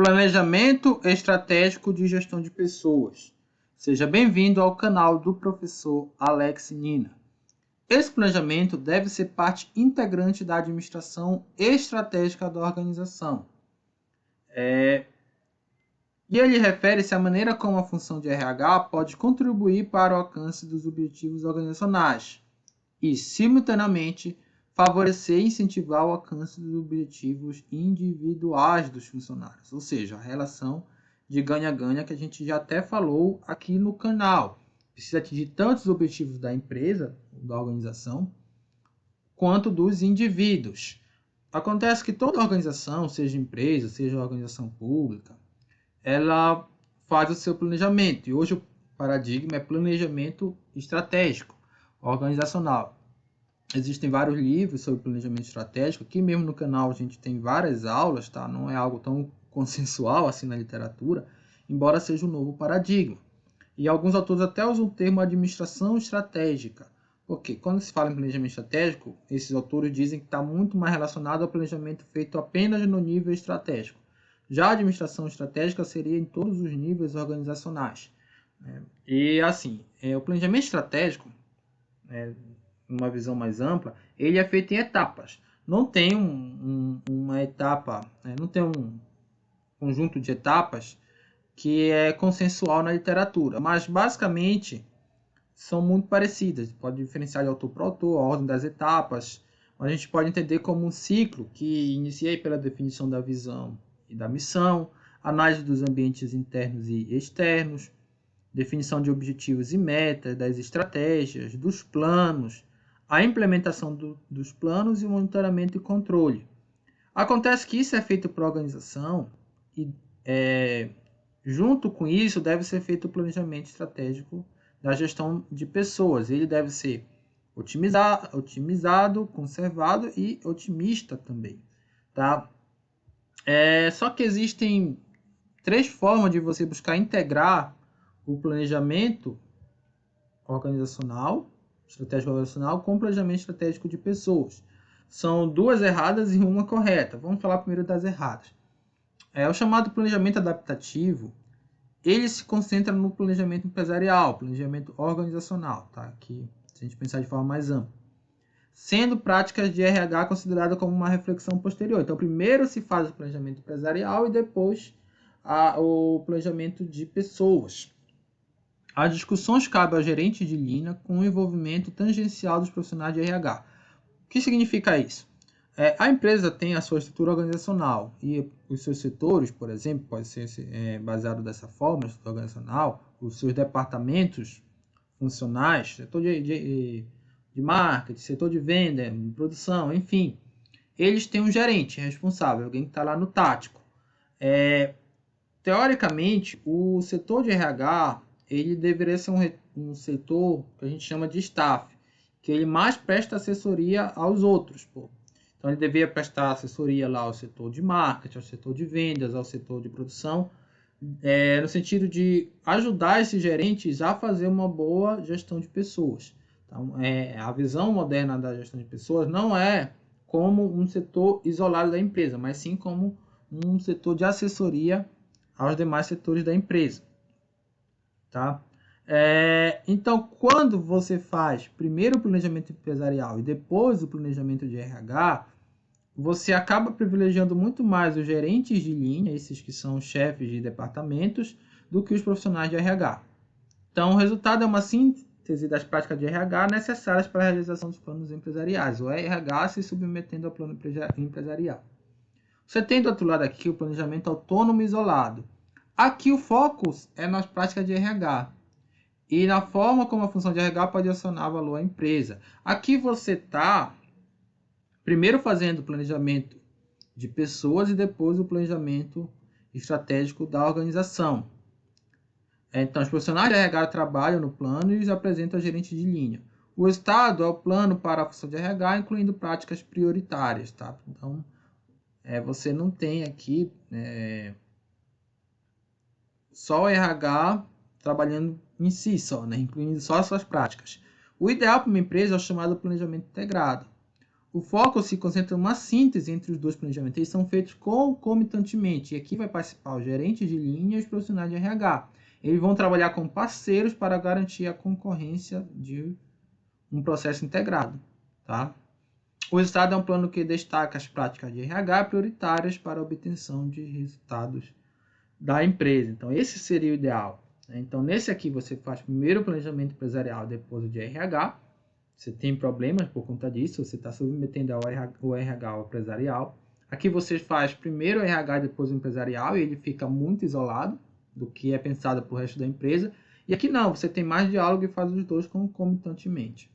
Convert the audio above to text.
Planejamento estratégico de gestão de pessoas. Seja bem-vindo ao canal do professor Alex Nina. Esse planejamento deve ser parte integrante da administração estratégica da organização. E ele refere-se à maneira como a função de RH pode contribuir para o alcance dos objetivos organizacionais e, simultaneamente, favorecer e incentivar o alcance dos objetivos individuais dos funcionários, ou seja, a relação de ganha-ganha que a gente já até falou aqui no canal. Precisa atingir tanto os objetivos da empresa, da organização, quanto dos indivíduos. Acontece que toda organização, seja empresa, seja organização pública, ela faz o seu planejamento. E hoje o paradigma é planejamento estratégico, organizacional. Existem vários livros sobre planejamento estratégico. Aqui mesmo no canal a gente tem várias aulas, tá? Não é algo tão consensual assim na literatura, embora seja um novo paradigma. E alguns autores até usam o termo administração estratégica. Porque quando se fala em planejamento estratégico, esses autores dizem que está muito mais relacionado ao planejamento feito apenas no nível estratégico. Já a administração estratégica seria em todos os níveis organizacionais. E assim, o planejamento estratégico, uma visão mais ampla, ele é feito em etapas. Não tem uma etapa, não tem um conjunto de etapas que é consensual na literatura, mas basicamente são muito parecidas. Pode diferenciar de autor para autor, a ordem das etapas, mas a gente pode entender como um ciclo que inicia pela definição da visão e da missão, análise dos ambientes internos e externos, definição de objetivos e metas, das estratégias, dos planos, a implementação dos planos e o monitoramento e controle. Acontece que isso é feito por organização e, junto com isso, deve ser feito o planejamento estratégico da gestão de pessoas. Ele deve ser otimizado, conservado e otimista também. Tá? Só que existem 3 formas de você buscar integrar o planejamento organizacional, estratégico organizacional, com o planejamento estratégico de pessoas. São 2 erradas e uma correta. Vamos falar primeiro das erradas. O chamado planejamento adaptativo, ele se concentra no planejamento empresarial, planejamento organizacional, tá? Aqui, se a gente pensar de forma mais ampla. Sendo práticas de RH consideradas como uma reflexão posterior. Então, primeiro se faz o planejamento empresarial e depois o planejamento de pessoas. As discussões cabem ao gerente de linha com o envolvimento tangencial dos profissionais de RH. O que significa isso? A empresa tem a sua estrutura organizacional e os seus setores, por exemplo, pode ser baseado dessa forma, estrutura organizacional, os seus departamentos funcionais, setor de marketing, setor de venda, produção, enfim. Eles têm um gerente responsável, alguém que está lá no tático. Teoricamente, o setor de RH ele deveria ser um setor que a gente chama de staff, que ele mais presta assessoria aos outros. Então, ele deveria prestar assessoria lá ao setor de marketing, ao setor de vendas, ao setor de produção, no sentido de ajudar esses gerentes a fazer uma boa gestão de pessoas. Então, a visão moderna da gestão de pessoas não é como um setor isolado da empresa, mas sim como um setor de assessoria aos demais setores da empresa. Tá? Então, quando você faz primeiro o planejamento empresarial e depois o planejamento de RH, você acaba privilegiando muito mais os gerentes de linha, esses que são chefes de departamentos, do que os profissionais de RH. Então, o resultado é uma síntese das práticas de RH necessárias para a realização dos planos empresariais, o RH se submetendo ao plano empresarial. Você tem do outro lado aqui o planejamento autônomo e isolado. Aqui o foco é nas práticas de RH e na forma como a função de RH pode adicionar valor à empresa. Aqui você está primeiro fazendo o planejamento de pessoas e depois o planejamento estratégico da organização. Então, os profissionais de RH trabalham no plano e os apresentam ao gerente de linha. O estado é o plano para a função de RH, incluindo práticas prioritárias. Tá? Então, você não tem aqui só o RH trabalhando em si, só, incluindo só as suas práticas. O ideal para uma empresa é o chamado planejamento integrado, O foco se concentra numa síntese entre os dois planejamentos. Eles são feitos concomitantemente. E aqui vai participar o gerente de linha e os profissionais de RH. Eles vão trabalhar como parceiros para garantir a concorrência de um processo integrado. Tá? O resultado é um plano que destaca as práticas de RH prioritárias para a obtenção de resultados da empresa. Então, esse seria o ideal. Então, nesse aqui, você faz primeiro o planejamento empresarial, depois o de RH. Você tem problemas por conta disso, você está submetendo o RH ao empresarial. Aqui você faz primeiro o RH e depois o empresarial, e ele fica muito isolado do que é pensado para o resto da empresa. E aqui não, você tem mais diálogo e faz os dois concomitantemente.